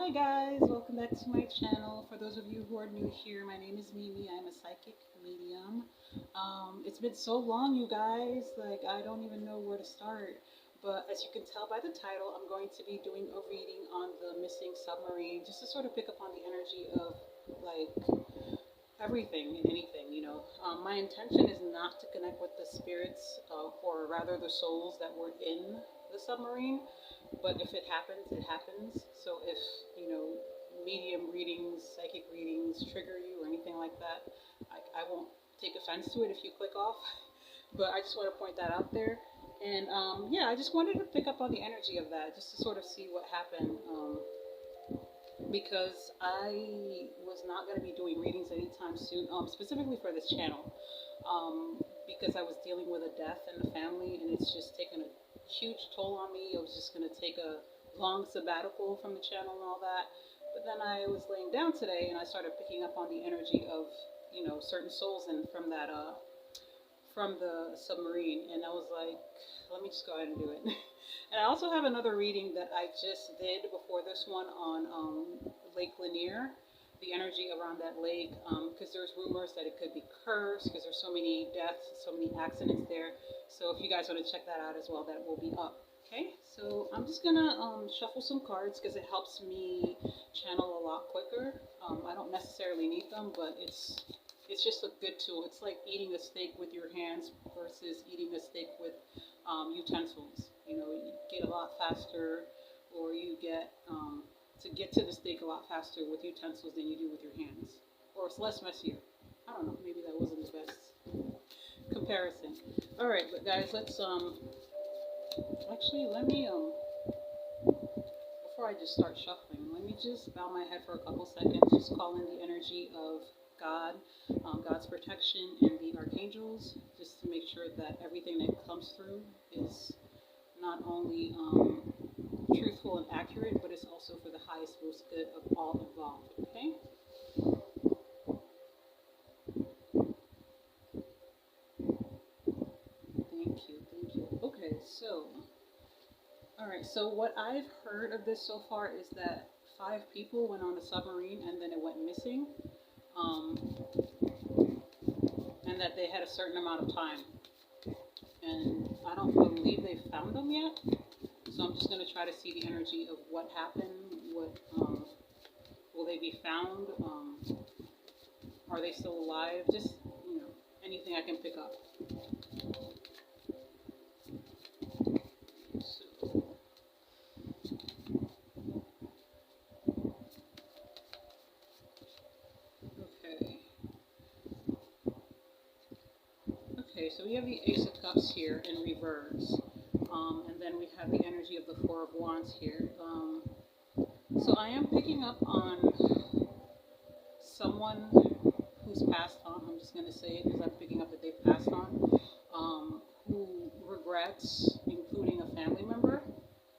Hi guys, welcome back to my channel. For those of you who are new here, my name is Mimi. I'm a psychic medium. It's been so long, you guys, like I don't even know where to start. But as you can tell by the title, I'm going to be doing a reading on the missing submarine, just to sort of pick up on the energy of like everything and anything, my intention is not to connect with the spirits, or rather the souls that were in the submarine. But if it happens, it happens. So if, medium readings, psychic readings trigger you or anything like that, I won't take offense to it if you click off. But I just want to point that out there. And yeah, I just wanted to pick up on the energy of that, just to sort of see what happened. Because I was not going to be doing readings anytime soon, specifically for this channel, because I was dealing with a death in the family, and it's just taken a huge toll on me. I was just going to take a long sabbatical from the channel and all that. But then I was laying down today, and I started picking up on the energy of, certain souls and from that, from the submarine, and I was like, let me just go ahead and do it. And I also have another reading that I just did before this one on Lake Lanier, the energy around that lake, because there's rumors that it could be cursed because there's so many deaths, so many accidents there. So if you guys want to check that out as well, that will be up. Okay, so I'm just gonna shuffle some cards because it helps me channel a lot quicker. I don't necessarily need them, but it's just a good tool. It's like eating a steak with your hands versus eating a steak with utensils. You get a lot faster, or you get to get to the steak a lot faster with utensils than you do with your hands, or it's less messier. I don't know. Maybe that wasn't the best comparison. All right, but guys, let's actually let me before I just start shuffling, let me just bow my head for a couple seconds, just call in the energy of God, God's protection, and the archangels, just to make sure that everything that comes through is not only truthful and accurate, but it's also for the highest, most good of all involved. Okay? Thank you. Okay, so, all right, so what I've heard of this so far is that 5 people went on a submarine and then it went missing. And that they had a certain amount of time. And I don't believe they found them yet. So I'm just going to try to see the energy of what happened. Will they be found? Are they still alive? Just, anything I can pick up. Okay, so we have the Ace of Cups here in reverse, and then we have the energy of the Four of Wands here. So I am picking up on someone who's passed on. I'm just going to say it because I'm picking up that they've passed on, who regrets including a family member,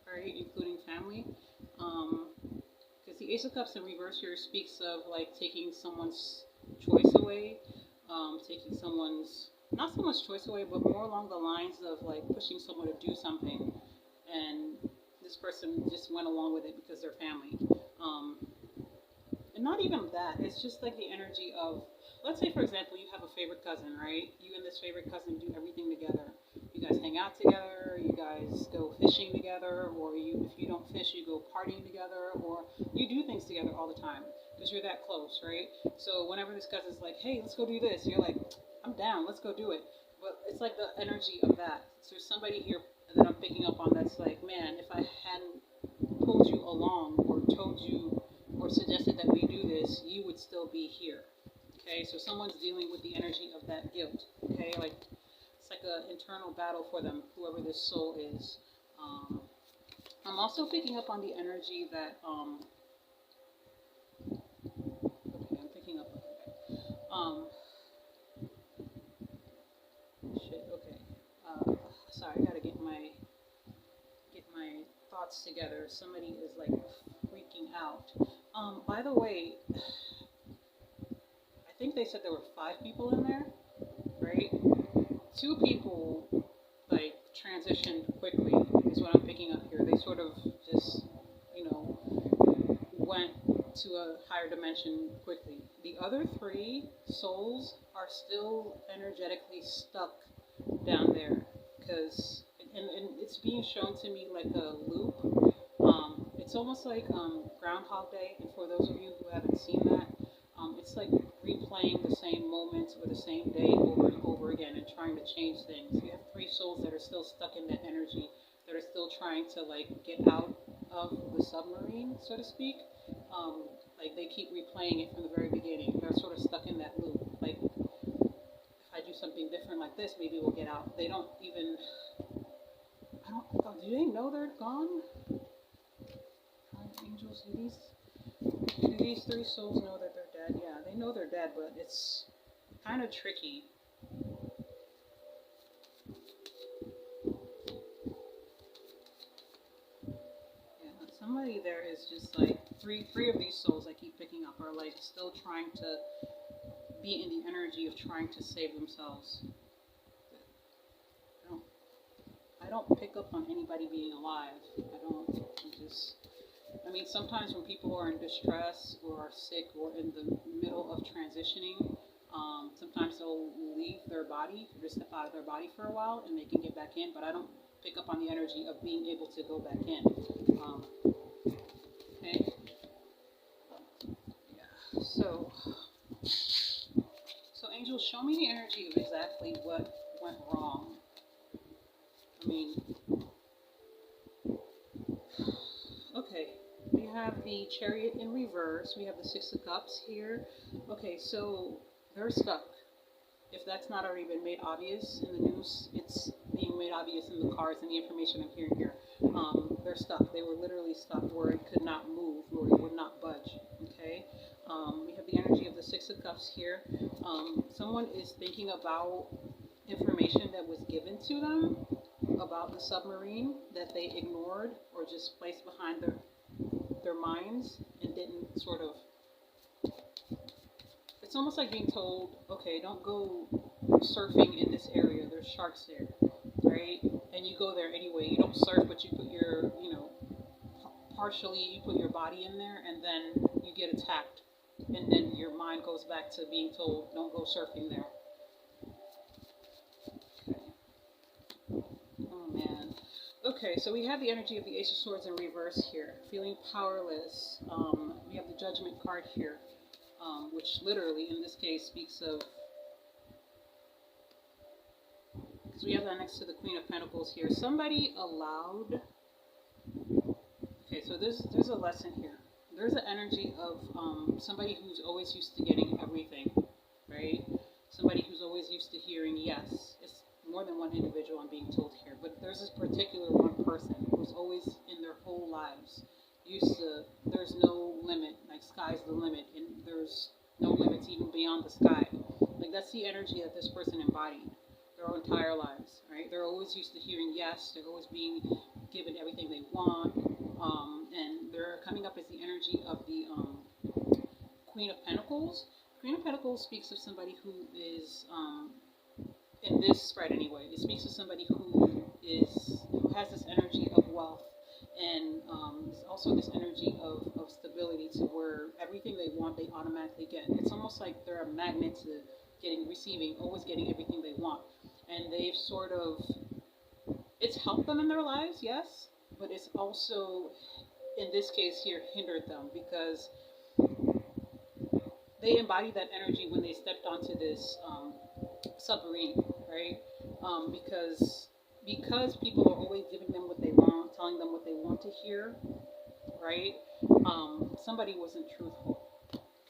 right, including family, because the Ace of Cups in reverse here speaks of like taking someone's choice away, taking someone's not so much choice away, but more along the lines of like pushing someone to do something, and this person just went along with it because they're family. And not even that, it's just like the energy of, let's say for example, you have a favorite cousin, right? You and this favorite cousin do everything together. You guys hang out together, you guys go fishing together, or if you don't fish, you go partying together, or you do things together all the time because you're that close, right? So whenever this cousin's like, hey, let's go do this, you're like, I'm down, let's go do it. But it's like the energy of that. So there's somebody here that I'm picking up on that's like, man, if I hadn't pulled you along or told you or suggested that we do this, you would still be here. Okay, so someone's dealing with the energy of that guilt. Okay, like it's like an internal battle for them, whoever this soul is. I'm also picking up on the energy that okay, I'm picking up sorry, I gotta get my thoughts together. Somebody is like freaking out. By the way, I think they said there were 5 people in there, right? 2 people like transitioned quickly is what I'm picking up here. They sort of just, went to a higher dimension quickly. The other three souls are still energetically stuck down there, because and it's being shown to me like a loop. It's almost like Groundhog Day, and for those of you who haven't seen that, it's like replaying the same moments or the same day over and over again and trying to change things. You have three souls that are still stuck in that energy, that are still trying to like get out of the submarine, so to speak. Like they keep replaying it from the very beginning. They're sort of stuck in that loop. Like, if I do something different like this, maybe we'll get out. They don't even, do they know they're gone? Angels, do these three souls know that they're dead? Yeah, they know they're dead, but it's kind of tricky. Yeah, somebody there is just like, three of these souls I keep picking up are like still trying to be in the energy of trying to save themselves. I don't pick up on anybody being alive. I mean, sometimes when people are in distress or are sick or in the middle of transitioning, sometimes they'll leave their body, or just step out of their body for a while, and they can get back in, but I don't pick up on the energy of being able to go back in. Okay? Yeah, so angels, show me the energy of exactly what went wrong. I mean, okay, we have the Chariot in reverse. We have the Six of Cups here. Okay, so they're stuck. If that's not already been made obvious in the news, it's being made obvious in the cards and the information I'm hearing here. They're stuck. They were literally stuck where it could not move, or it would not budge. Okay. We have the energy of the Six of Cups here. Someone is thinking about information that was given to them about the submarine that they ignored or just placed behind their minds and didn't sort of. It's almost like being told, okay, don't go surfing in this area. There's sharks there, right? And you go there anyway. You don't surf, but you put your, partially you put your body in there, and then you get attacked, and then your mind goes back to being told, don't go surfing there. Okay, so we have the energy of the Ace of Swords in reverse here, feeling powerless. We have the Judgment card here, which literally in this case speaks of, because we have that next to the Queen of Pentacles here. Somebody allowed, okay, so there's a lesson here. There's an energy of somebody who's always used to getting everything, right? Somebody who's always used to hearing yes. It's more than one individual I'm being told here, but there's this particular one person who's always in their whole lives used to, there's no limit, like sky's the limit, and there's no limits even beyond the sky. Like that's the energy that this person embodied their entire lives, right? They're always used to hearing yes, they're always being given everything they want, and they're coming up as the energy of the Queen of Pentacles. Queen of Pentacles speaks of somebody who is, in this spread anyway, it speaks of somebody who has this energy of wealth, and also this energy of stability, to where everything they want they automatically get. It's almost like they're a magnet to receiving, always getting everything they want. And they've sort of, it's helped them in their lives, yes, but it's also, in this case here, hindered them, because they embodied that energy when they stepped onto this submarine, right? Because people are always giving them what they want, telling them what they want to hear, right? Somebody wasn't truthful.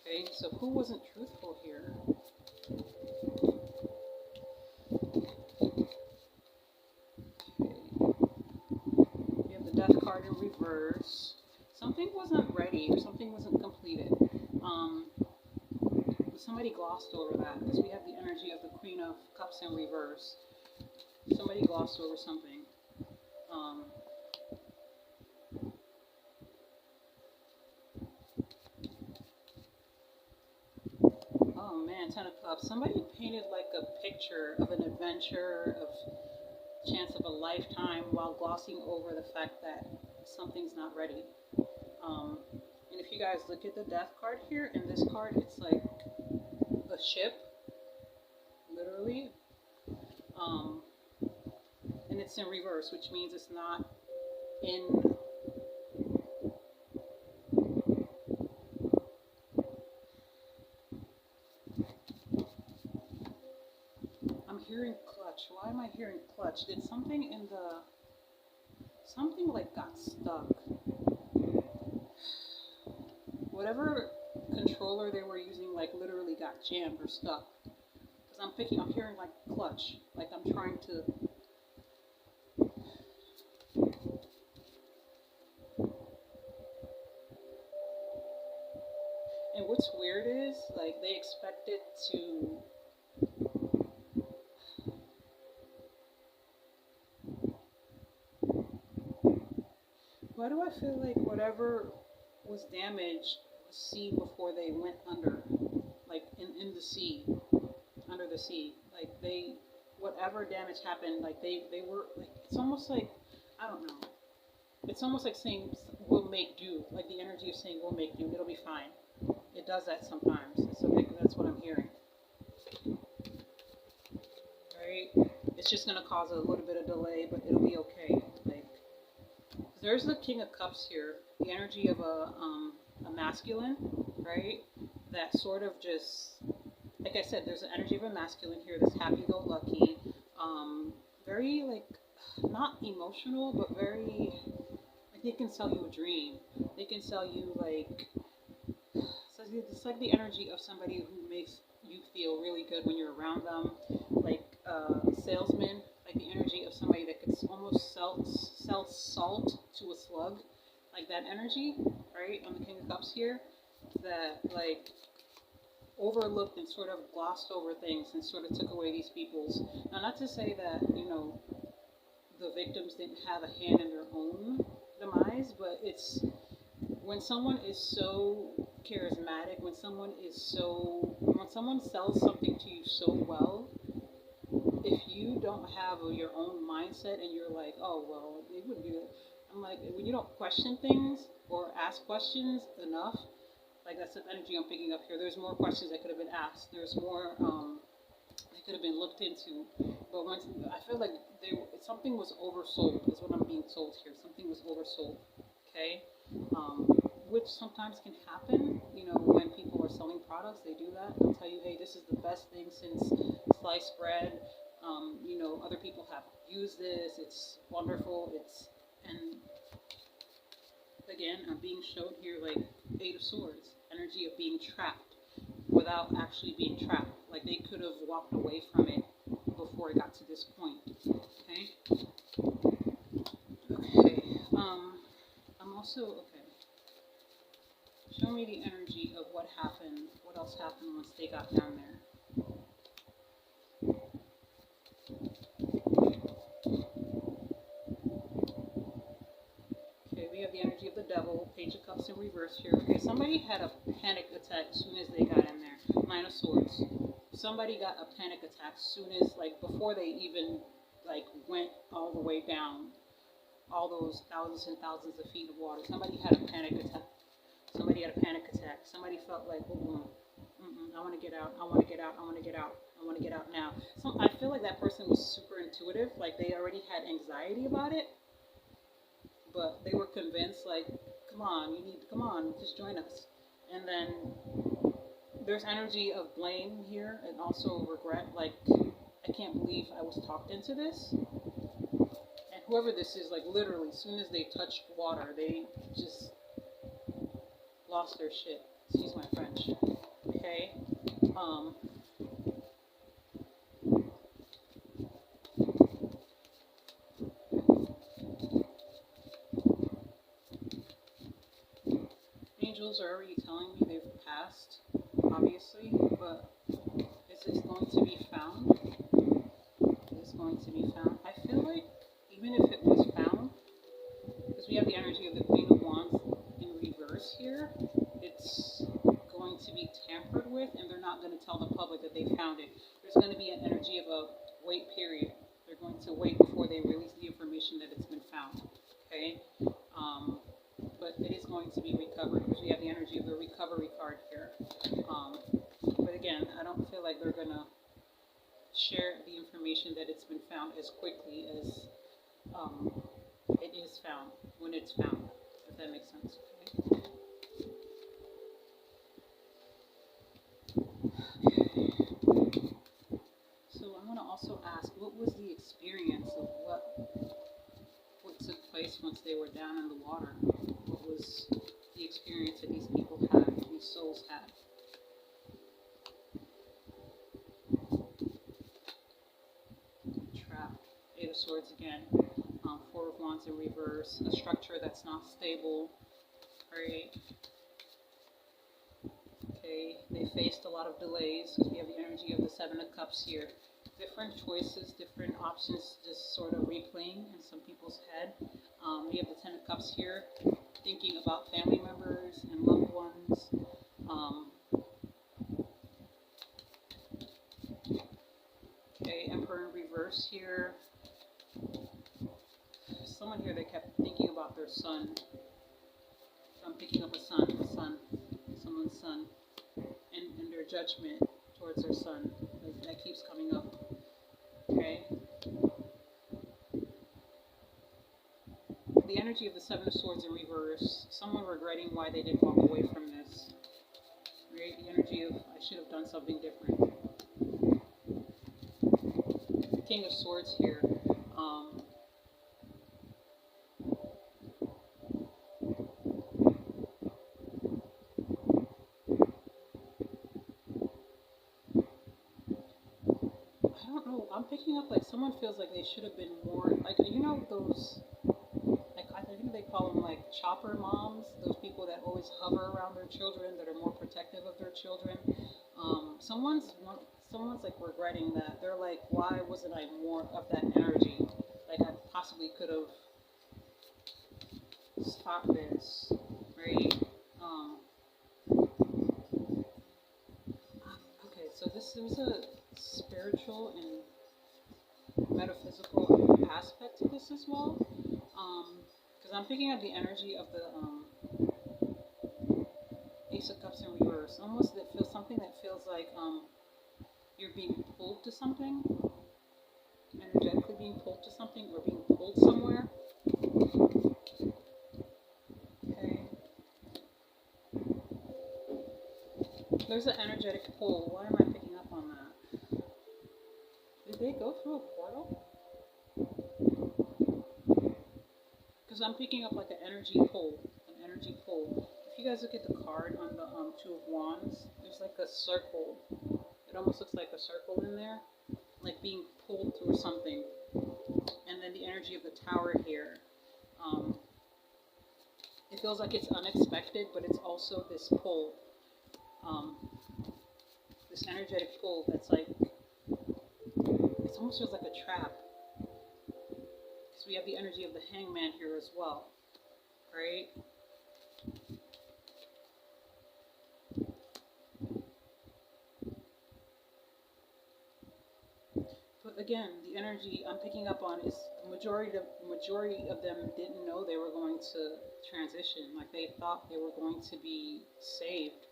Okay, so who wasn't truthful here? Okay. We have the Death card in reverse. Something wasn't ready, or something wasn't completed. Somebody glossed over that, because we have the energy of the Queen of Cups in reverse. Somebody glossed over something. Oh man, Ten of Cups. Somebody painted like a picture of an adventure, of chance of a lifetime, while glossing over the fact that something's not ready. And if you guys look at the death card here, and this card, it's like a ship, literally. And it's in reverse, which means it's not in. I'm hearing clutch. Why am I hearing clutch? Did something in the, something like got stuck. Whatever controller they were using, like literally got jammed or stuck. Because I'm hearing like clutch, like I'm trying to. And what's weird is, like, they expected to. Why do I feel like whatever was damaged was seen before they went under, like in the sea, under the sea, like they, whatever damage happened, like they were like, it's almost like, I don't know, it's almost like saying we'll make do, like the energy of saying we'll make do, it'll be fine. It does that sometimes, so that's what I'm hearing. Right? It's just gonna cause a little bit of delay, but it'll be okay. Like, there's the King of Cups here, the energy of a masculine, right? That sort of just, like I said, there's the energy of a masculine here that's happy-go-lucky, very, like, not emotional, but very, like, they can sell you a dream. They can sell you, like, so it's like the energy of somebody who makes you feel really good when you're around them, like salesman, like the energy of somebody that could almost sell salt to a slug, like that energy, right, on the King of Cups here, that like overlooked and sort of glossed over things and sort of took away these people's. Now, not to say that, you know, the victims didn't have a hand in their own demise, but it's when someone is so charismatic, when someone sells something to you so well, if you don't have your own mindset and you're like, oh, well, they wouldn't do that. I'm like, when you don't question things or ask questions enough, like that's the energy I'm picking up here. There's more questions that could have been asked. There's more that could have been looked into. But once I feel like something was oversold, is what I'm being told here. Something was oversold. Okay, which sometimes can happen. You know, when people are selling products, they do that. They'll tell you, hey, this is the best thing since sliced bread. You know, other people have used this. It's wonderful. And again, I'm being shown here like Eight of Swords, energy of being trapped without actually being trapped. Like they could have walked away from it before it got to this point. Okay. Okay. I'm also okay. Show me the energy of what happened. What else happened once they got down there? We have the energy of the devil, Page of Cups in reverse here. Okay, somebody had a panic attack as soon as they got in there. Nine of Swords. Somebody got a panic attack as soon as, like, before they even, like, went all the way down. All those thousands and thousands of feet of water. Somebody had a panic attack. Somebody had a panic attack. Somebody felt like, I want to get out. I want to get out. I want to get out. I want to get out now. So I feel like that person was super intuitive. Like, they already had anxiety about it. But they were convinced, like, come on, just join us. And then there's energy of blame here and also regret, like, I can't believe I was talked into this. And whoever this is, like, literally, as soon as they touched water, they just lost their shit. Excuse my French. Okay? Angels are already telling me they've passed, obviously, but is this going to be found? Is going to be found? I feel like even if it was found, because we have the energy of the Queen of Wands in reverse here, it's going to be tampered with, and they're not going to tell the public that they found it. There's going to be an energy of a wait period. They're going to wait before they release the information that it's been found. Okay? But it is going to be recovered. Because we we have the energy of the recovery card here. But again, I don't feel like they're going to share the information that it's been found as quickly as it is found when it's found, if that makes sense. Okay. So I want to also ask, what was the experience of what took place once they were down in the water? What was the experience that these people had, these souls had? Trap, Eight of Swords again, Four of Wands in reverse, a structure that's not stable, right? Okay, they faced a lot of delays because we have the energy of the Seven of Cups here. Different choices, different options just sort of replaying in some people's head. We have the Ten of Cups here, thinking about family members and loved ones. Okay, Emperor in reverse here. Someone here that kept thinking about their son. I'm picking up a son, someone's son, and their judgment towards their son. That keeps coming up. Okay. The energy of the Seven of Swords in reverse. Someone regretting why they didn't walk away from this. Right? The energy of, I should have done something different. King of Swords here. I don't know. I'm picking up like someone feels like they should have been more, like, you know, those, like, I think they call them like chopper moms, those people that always hover around their children, that are more protective of their children. Someone's like regretting that. They're like, why wasn't I more of that energy? Like, I possibly could have stopped this, right? Okay, so this is a spiritual and metaphysical aspect to this as well, because I'm picking up the energy of the Ace of Cups in reverse. Almost that feels something that feels like you're being pulled to something, energetically being pulled to something, or being pulled somewhere. Okay. There's an energetic pull. Why am I picking up on that? Did they go through a portal? Because I'm picking up like an energy pull. An energy pull. If you guys look at the card on the Two of Wands, there's like a circle. It almost looks like a circle in there. Like being pulled through something. And then the energy of the Tower here. It feels like it's unexpected, but it's also this pull. This energetic pull that's like, it almost feels like a trap. Because we have the energy of the Hangman here as well, right? But again, the energy I'm picking up on is the majority of them didn't know they were going to transition. Like, they thought they were going to be saved.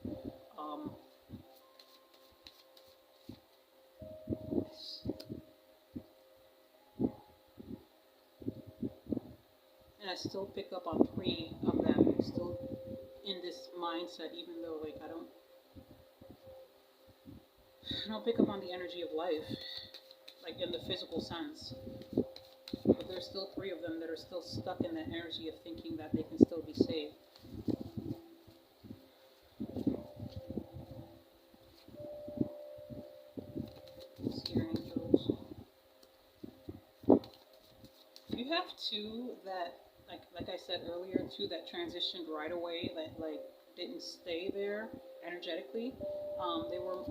And I still pick up on 3 of them still in this mindset, even though, like, I don't pick up on the energy of life, like in the physical sense. But there's still 3 of them that are still stuck in that energy of thinking that they can still be saved. Scary angels. You have 2 that, like I said earlier, 2 that transitioned right away, that like didn't stay there energetically. They were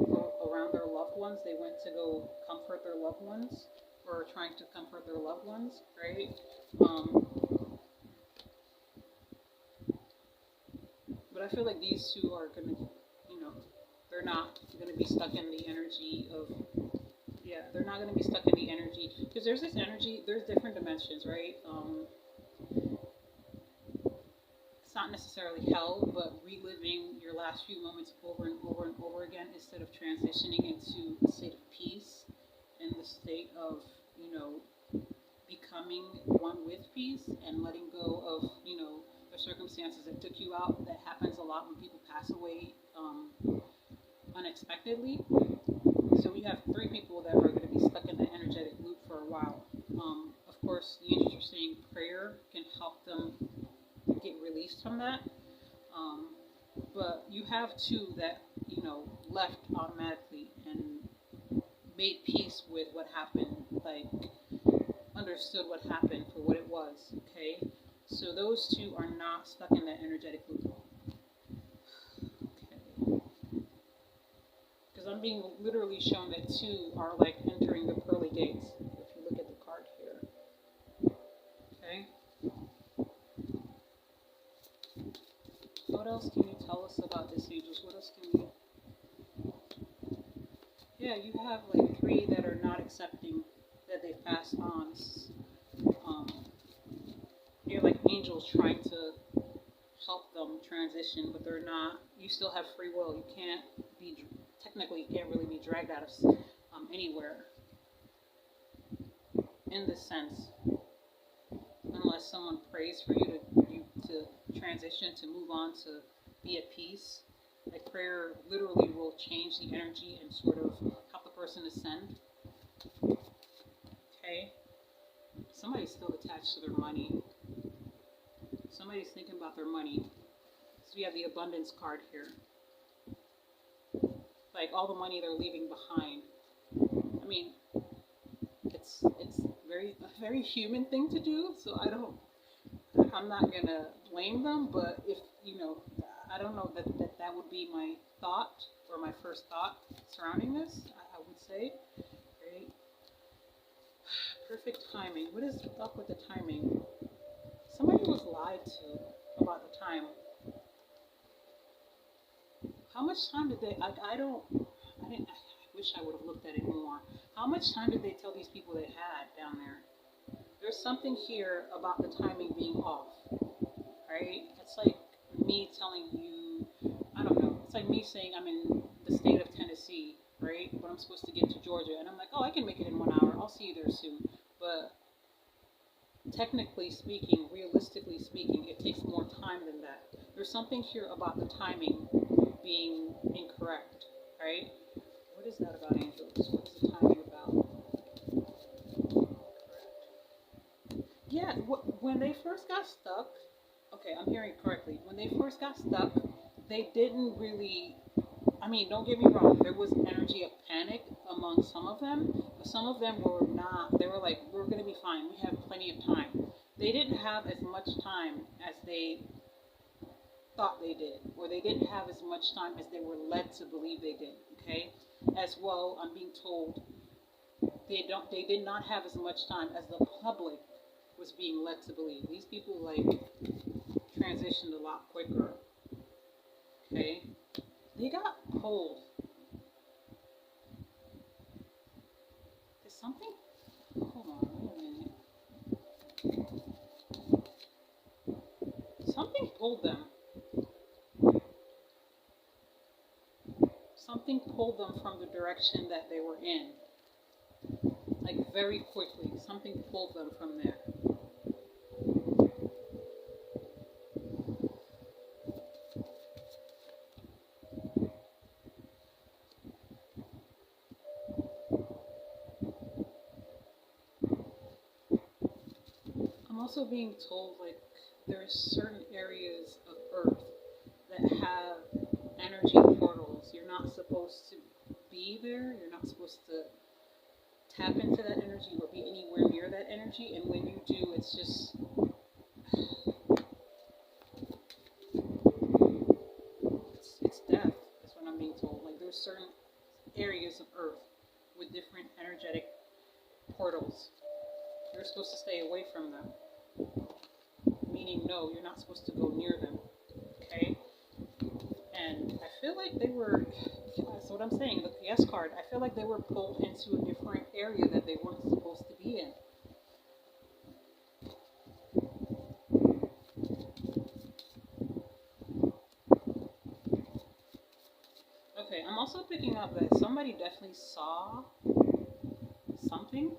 around their loved ones. They went to go comfort their loved ones, or trying to comfort their loved ones, right? But I feel like these 2 are going to, they're not going to be stuck in the energy of, they're not going to be stuck in the energy, because there's this energy, there's different dimensions, right? not necessarily hell, but reliving your last few moments over and over and over again instead of transitioning into a state of peace and the state of, becoming one with peace and letting go of, the circumstances that took you out. That happens a lot when people pass away unexpectedly. So we have 3 people that are going to be stuck in the energetic loop for a while. Of course, the angels are saying prayer can help them get released from that. But you have 2 that, left automatically and made peace with what happened, like understood what happened for what it was, okay? So those 2 are not stuck in that energetic loop. Okay. Because I'm being literally shown that 2 are like entering the pearly gates, if you look at the card here. Okay? What else can you tell us about this, angels? What else can you... Yeah, you have like 3 that are not accepting that they've passed on. They're like angels trying to help them transition, but they're not. You still have free will. You can't be, technically, you can't really be dragged out of anywhere in this sense, unless someone prays for you to transition, to move on, to be at peace. Like prayer literally will change the energy and sort of help the person ascend. Okay? Somebody's still attached to their money. Somebody's thinking about their money. So we have the abundance card here. Like all the money they're leaving behind. I mean, it's a very human thing to do. So I'm not gonna blame them. But if I don't know that would be my thought or my first thought surrounding this. I would say, right? Perfect timing. What is up with the timing? Somebody was lied to about the time. How much time did they? I wish I would have looked at it more. How much time did they tell these people they had down there? There's something here about the timing being off, right? It's like me telling you, I don't know. It's like me saying I'm in the state of Tennessee, right? But I'm supposed to get to Georgia, and I'm like, oh, I can make it in 1 hour. I'll see you there soon. But technically speaking, realistically speaking, it takes more time than that. There's something here about the timing being incorrect, right? What is that about, angels? What is the timing about? Yeah, when they first got stuck, okay, I'm hearing correctly. When they first got stuck, they didn't really, don't get me wrong, there was energy of panic among some of them, but some of them were not. They were like, we're going to be fine. We have plenty of time. They didn't have as much time as they thought they did, or they didn't have as much time as they were led to believe they did, okay? As well, I'm being told they did not have as much time as the public was being led to believe. These people transitioned a lot quicker, okay? They got pulled. Is something? Hold on, wait a minute. Something pulled them. Something pulled them from the direction that they were in. Like very quickly, something pulled them from there. I'm also being told there's certain areas of Earth that have energy portals. You're not supposed to be there. You're not supposed to tap into that energy or be anywhere near that energy. And when you do, it's just it's death. That's what I'm being told. There's certain areas of Earth with different energetic portals. You're supposed to stay away from them. Meaning, no, you're not supposed to go near them. Okay? And I feel like they were, that's what I'm saying, the yes card, I feel like they were pulled into a different area that they weren't supposed to be in. I'm also picking up that somebody definitely saw something.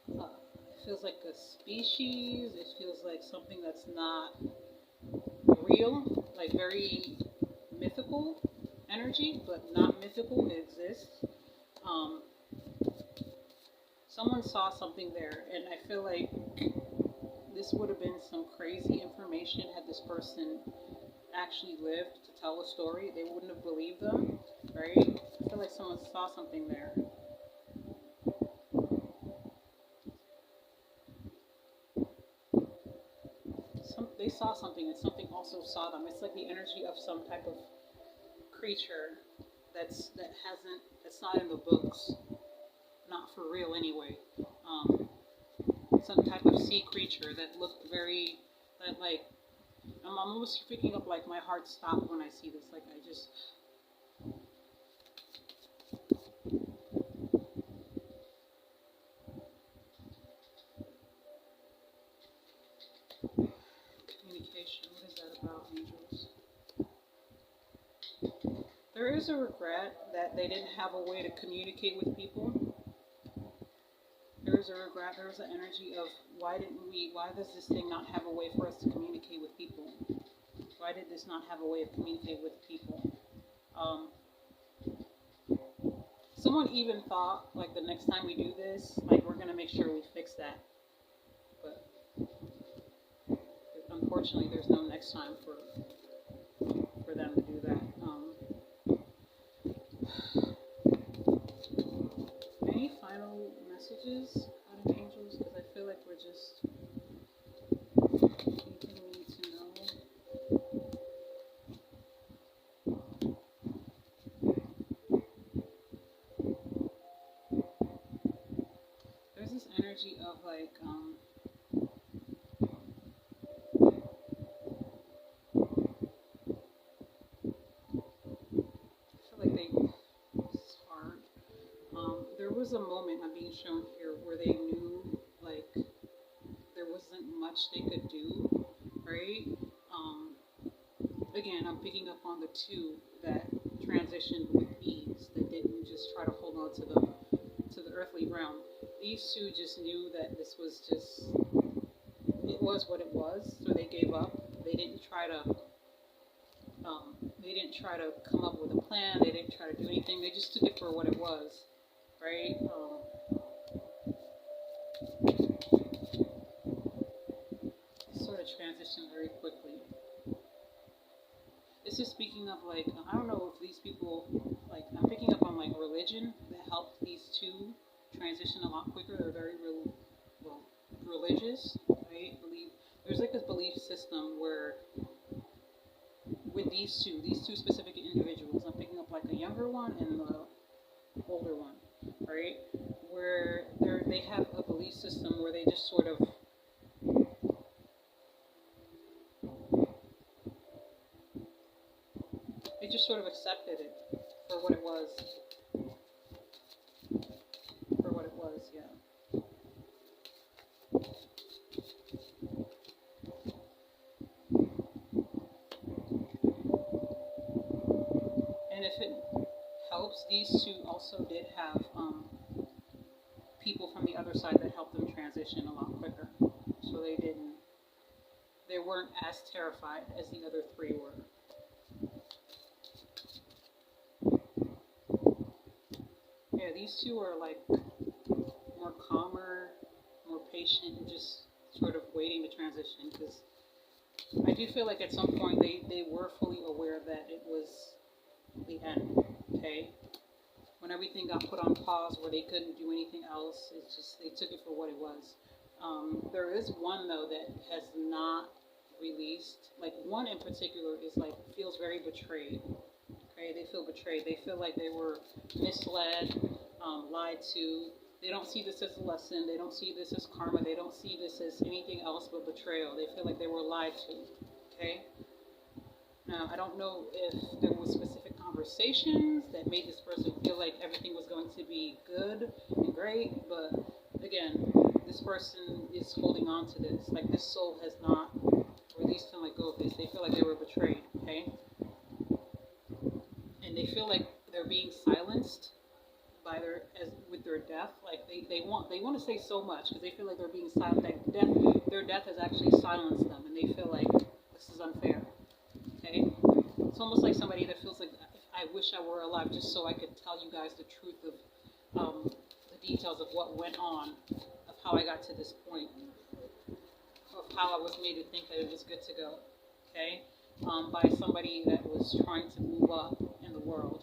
It feels like a species. It feels like something that's not real, like very mythical energy, but not mythical. It exists. Um, Someone saw something there, and I feel like this would have been some crazy information had this person actually lived to tell a story. They wouldn't have believed them, right? I feel like someone saw something there. They saw something, and something also saw them. It's like the energy of some type of creature that's not in the books, not for real anyway. Some type of sea creature that looked very, that like, I'm almost picking up like my heart stopped when I see this. Like I just, communication, what is that about, angels? There is a regret that they didn't have a way to communicate with people. There is a regret, there is an energy of why does this thing not have a way for us to communicate with people? Why did this not have a way of communicating with people? Someone even thought, like, the next time we do this, like, we're going to make sure we fix that. But unfortunately, there's no next time for them to do that. Any final messages out of angels? Because I feel like we're just anything we need to know. There's this energy of like there was a moment I'm being shown here where they knew like there wasn't much they could do, right? Again, I'm picking up on the two that transitioned with ease, that didn't just try to hold on to the earthly realm. These two just knew that this was just, it was what it was, so they gave up. They didn't try to come up with a plan. They didn't try to do anything. They just took it for what it was, right? Sort of transitioned very quickly. This is speaking of like, I don't know if these people, like, I'm picking up on like religion that helped these two transition a lot quicker. They're very religious, right? There's like this belief system where with these two specific individuals, I'm picking up like a younger one and the older one, right? Where they have a belief system where they just sort of accepted it for what it was. Yeah. And if it helps, these two also did have people from the other side that helped them transition a lot quicker. So they weren't as terrified as the other three were. Yeah, these two are like more calmer, more patient, and just sort of waiting to transition, because I do feel like at some point they were fully aware that it was the end, okay? When everything got put on pause where they couldn't do anything else, it's just, they took it for what it was. There is one, though, that has not released. Like, one in particular is like, feels very betrayed. Okay, they feel betrayed. They feel like they were misled, lied to. They don't see this as a lesson. They don't see this as karma. They don't see this as anything else but betrayal. They feel like they were lied to. Okay? Now, I don't know if there was specific conversations that made this person feel like everything was going to be good and great, but again, this person is holding on to this. Like, this soul has not released and let go of this. They feel like they were betrayed. Okay? silenced by with their death. Like they want to say so much because they feel like they're being silenced. Like their death has actually silenced them, and they feel like this is unfair. Okay, it's almost like somebody that feels like I wish I were alive just so I could tell you guys the truth of the details of what went on, of how I got to this point, of how I was made to think that it was good to go. Okay, by somebody that was trying to move up in the world.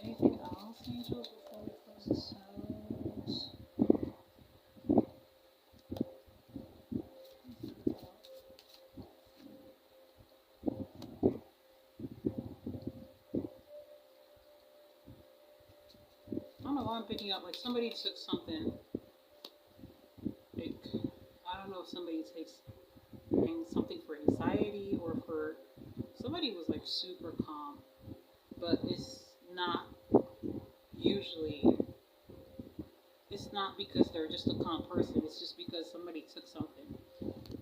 Anything else, angels, before we close this out? I don't know why I'm picking up, like somebody took something, like, I don't know if somebody takes something for anxiety or for, somebody was like super calm, but it's not usually, it's not because they're just a calm person, it's just because somebody took something.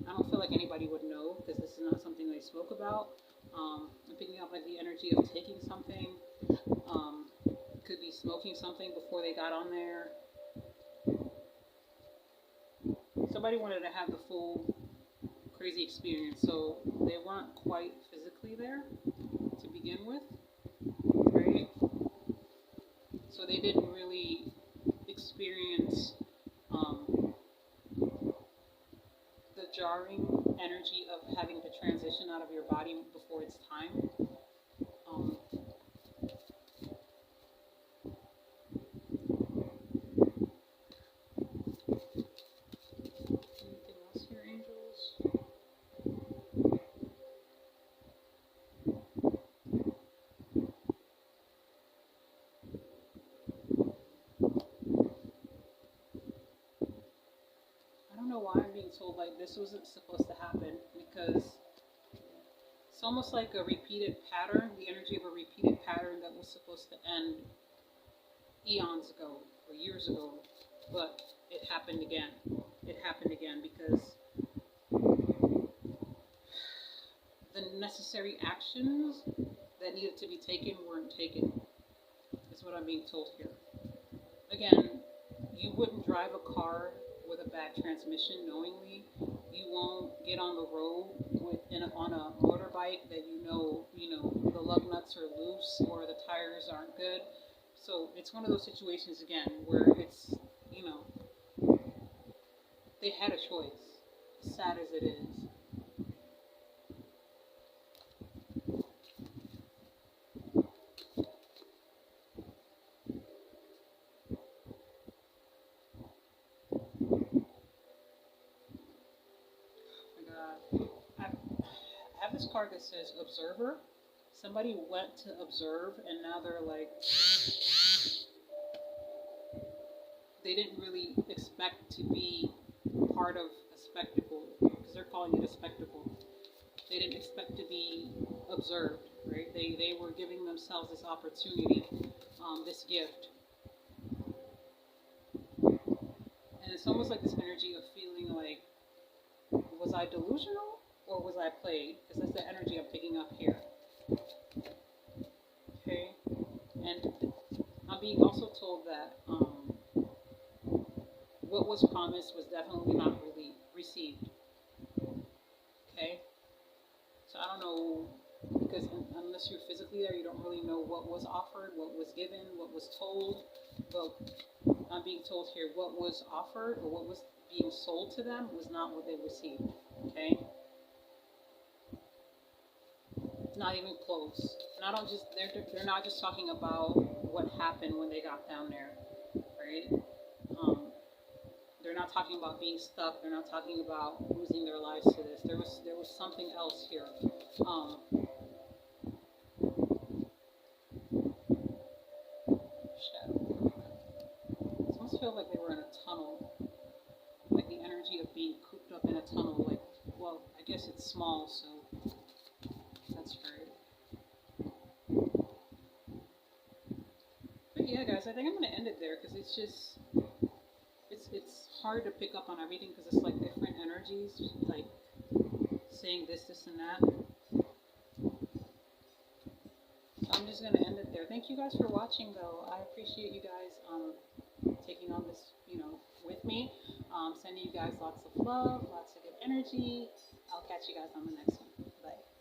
I don't feel like anybody would know because this is not something they spoke about. I'm picking up like the energy of taking something, could be smoking something before they got on there. Somebody wanted to have the full crazy experience, so they weren't quite physically there to begin with, right? So they didn't really experience the jarring energy of having to transition out of your body before it's time. Anything else here, angels? I don't know why I'm being told like this wasn't supposed to happen, because it's almost like a repeated pattern, the energy of a repeated pattern that was supposed to end eons ago or years ago, but it happened again. It happened again because the necessary actions that needed to be taken weren't taken. That's what I'm being told here. Again, you wouldn't drive a car with a bad transmission knowingly. You won't get on the road on a motorbike that you know the lug nuts are loose or the tires aren't good. So it's one of those situations again where it's, they had a choice, as sad as it is. I have this card that says observer. Somebody went to observe and now they're like, they didn't really expect to be part of a spectacle, because they're calling it a spectacle. They didn't expect to be observed, right? They were giving themselves this opportunity, this gift. And it's almost like this energy of feeling like, was I delusional or was I played? Because that's the energy I'm picking up here. Okay? And I'm being also told that what was promised was definitely not really received. Okay? So I don't know, because unless you're physically there, you don't really know what was offered, what was given, what was told. But I'm being told here what was offered or what was being sold to them was not what they received. Okay? Not even close. They're not just talking about what happened when they got down there, right? They're not talking about being stuck. They're not talking about losing their lives to this. There was something else here. Shadow. It almost felt like they were in a tunnel, like the energy of being cooped up in a tunnel. Like, well, I guess it's small, so that's right. But yeah, guys, I think I'm gonna end it there because it's just. It's hard to pick up on everything because it's like different energies, like saying this and that. thank you guys for watching, though. I appreciate you guys taking on this, with me. Sending you guys lots of love, lots of good energy. I'll catch you guys on the next one. Bye.